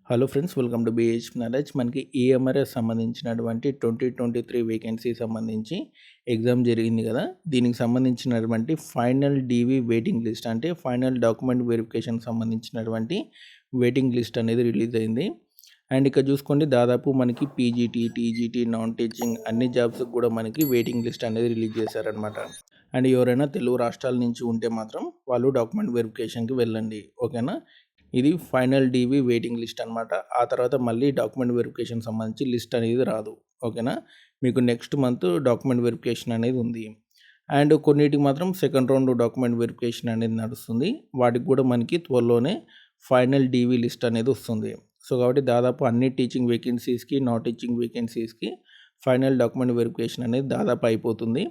Hello friends, welcome to BH knowledge. మనకి EMRS సంబంధించినటువంటి 2023 vacancy సంబంధించి ఎగ్జామ్ జరిగింది కదా. దీనికి సంబంధించినటువంటి ఫైనల్ డీవీ వెయిటింగ్ లిస్ట్, అంటే ఫైనల్ డాక్యుమెంట్ వెరిఫికేషన్ సంబంధించినటువంటి వెయిటింగ్ లిస్ట్ అనేది రిలీజ్ అయింది. అండ్ ఇక్కడ చూసుకోండి, దాదాపు మనకి పీజీటీ, టీజీటీ, నాన్ టీచింగ్ అన్ని జాబ్స్కి కూడా మనకి వెయిటింగ్ లిస్ట్ అనేది రిలీజ్ చేశారనమాట. అండ్ ఎవరైనా తెలుగు రాష్ట్రాల నుంచి ఉంటే మాత్రం వాళ్ళు డాక్యుమెంట్ వెరిఫికేషన్కి వెళ్ళండి, ఓకేనా. ఇది ఫైనల్ డీవీ వెయిటింగ్ లిస్ట్ అనమాట. ఆ తర్వాత మళ్ళీ డాక్యుమెంట్ వెరిఫికేషన్ సంబంధించి లిస్ట్ అనేది రాదు, ఓకేనా. మీకు నెక్స్ట్ మంత్ డాక్యుమెంట్ వెరిఫికేషన్ అనేది ఉంది. అండ్ కొన్నిటికి మాత్రం సెకండ్ రౌండ్ డాక్యుమెంట్ వెరిఫికేషన్ అనేది నడుస్తుంది. వాటికి కూడా మనకి త్వరలోనే ఫైనల్ డీవీ లిస్ట్ అనేది వస్తుంది. సో కాబట్టి దాదాపు అన్ని టీచింగ్ వేకెన్సీస్కి, నాన్ టీచింగ్ వేకెన్సీస్కి ఫైనల్ డాక్యుమెంట్ వెరిఫికేషన్ అనేది దాదాపు అయిపోతుంది.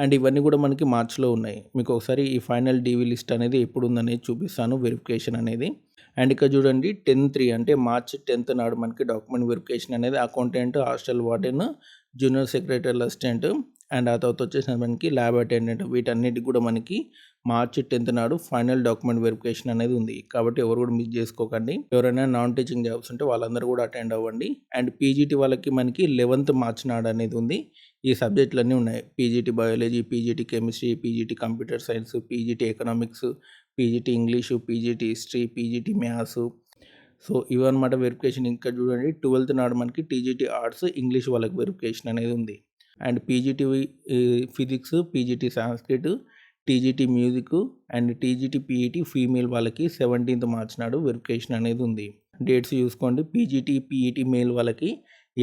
అండ్ ఇవన్నీ కూడా మనకి మార్చ్లో ఉన్నాయి. మీకు ఒకసారి ఈ ఫైనల్ డీవీ లిస్ట్ అనేది ఎప్పుడు ఉందనేది చూపిస్తాను, వెరిఫికేషన్ అనేది. అండ్ ఇక్కడ చూడండి, 10/3 అంటే మార్చ్ 10th నాడు మనకి డాక్యుమెంట్ వెరిఫికేషన్ అనేది accountant, hostel warden, junior secretary assistant and ఆ తర్వాత వచ్చేసి మనకి ల్యాబ్ అటెండెంట్, వీటన్నిటికి కూడా మనకి మార్చ్ 10th నాడు ఫైనల్ డాక్యుమెంట్ వెరిఫికేషన్ అనేది ఉంది. కాబట్టి ఎవరు కూడా మిస్ చేసుకోకండి. ఎవరైనా నాన్ టీచింగ్ జాబ్స్ ఉంటే వాళ్ళందరూ కూడా అటెండ్ అవ్వండి. అండ్ పీజీటీ వాళ్ళకి మనకి 11th మార్చ్ నాడు అనేది ఉంది. ఈ సబ్జెక్టులన్నీ ఉన్నాయి: PGT biology, PGT chemistry, PGT computer science, PGT economics, PGT English, PGT history, PGT maths. So ఇవన్నమాట వెరిఫికేషన్. ఇంకా చూడండి, 12th నాడు మనకి టీజీటీ ఆర్ట్స్, ఇంగ్లీష్ వాళ్ళకి వెరిఫికేషన్ అనేది ఉంది. And PGT physics, PGT Sanskrit, TGT music and TGT PET female వాళ్ళకి 17th March నాడు వెరిఫికేషన్ అనేది ఉంది. డేట్స్ చూసుకోండి, పీజీటీ పీఈటీ మేల్ వాళ్ళకి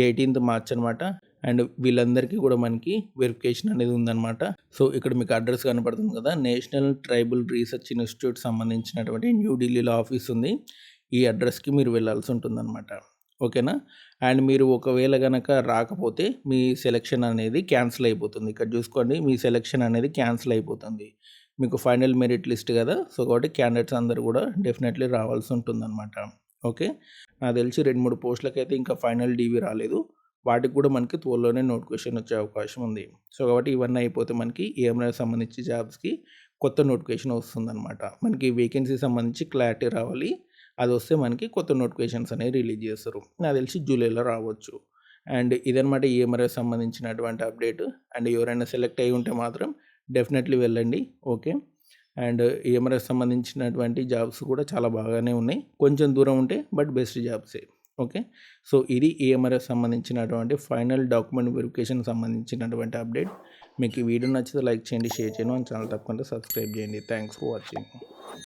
18th మార్చ్ అనమాట. అండ్ వీళ్ళందరికీ కూడా మనకి వెరిఫికేషన్ అనేది ఉందన్నమాట. సో ఇక్కడ మీకు అడ్రస్ కనపడుతుంది కదా, నేషనల్ ట్రైబల్ రీసెర్చ్ ఇన్స్టిట్యూట్ సంబంధించినటువంటి న్యూఢిల్లీలో ఆఫీస్ ఉంది. ఈ అడ్రస్కి మీరు వెళ్ళాల్సి ఉంటుందన్నమాట, ఓకేనా. అండ్ మీరు ఒకవేళ కనుక రాకపోతే మీ సెలెక్షన్ అనేది క్యాన్సిల్ అయిపోతుంది. ఇక్కడ చూసుకోండి, మీ సెలెక్షన్ అనేది క్యాన్సిల్ అయిపోతుంది. మీకు ఫైనల్ మెరిట్ లిస్ట్ కదా, సో కాబట్టి క్యాండిడేట్స్ అందరూ కూడా డెఫినెట్లీ రావాల్సి ఉంటుందన్నమాట. ఓకే, నాకు తెలిసి 2-3 పోస్టులకి అయితే ఇంకా ఫైనల్ డీవీ రాలేదు. వాటికి కూడా మనకి త్వరలోనే నోటిఫికేషన్ వచ్చే అవకాశం ఉంది. సో కాబట్టి ఇవన్నీ అయిపోతే మనకి ఈఎంఐకి సంబంధించి జాబ్స్కి కొత్త నోటిఫికేషన్ వస్తుందన్నమాట. మనకి వేకెన్సీ సంబంధించి క్లారిటీ రావాలి. అది వస్తే మనకి కొత్త నోటిఫికేషన్స్ అనేవి రిలీజ్ చేస్తారు. నాకు తెలిసి జూలైలో రావచ్చు. అండ్ ఇదనమాట ఈఎంఐకి సంబంధించినటువంటి అప్డేట్. అండ్ ఎవరైనా సెలెక్ట్ అయ్యి ఉంటే మాత్రం డెఫినెట్లీ వెళ్ళండి, ఓకే. అండ్ ఈఎంఐకి సంబంధించినటువంటి జాబ్స్ కూడా చాలా బాగానే ఉన్నాయి. కొంచెం దూరం ఉంటే బట్ బెస్ట్ జాబ్సే, ఓకే. సో ఇది ఈఎంఐకి సంబంధించినటువంటి ఫైనల్ డాక్యుమెంట్ వెరిఫికేషన్ సంబంధించినటువంటి అప్డేట్. మీకు ఈ వీడియో నచ్చితే లైక్ చేయండి, షేర్ చేయండి, అండ్ ఛానల్ తప్పకుండా సబ్స్క్రైబ్ చేయండి. Thanks for watching.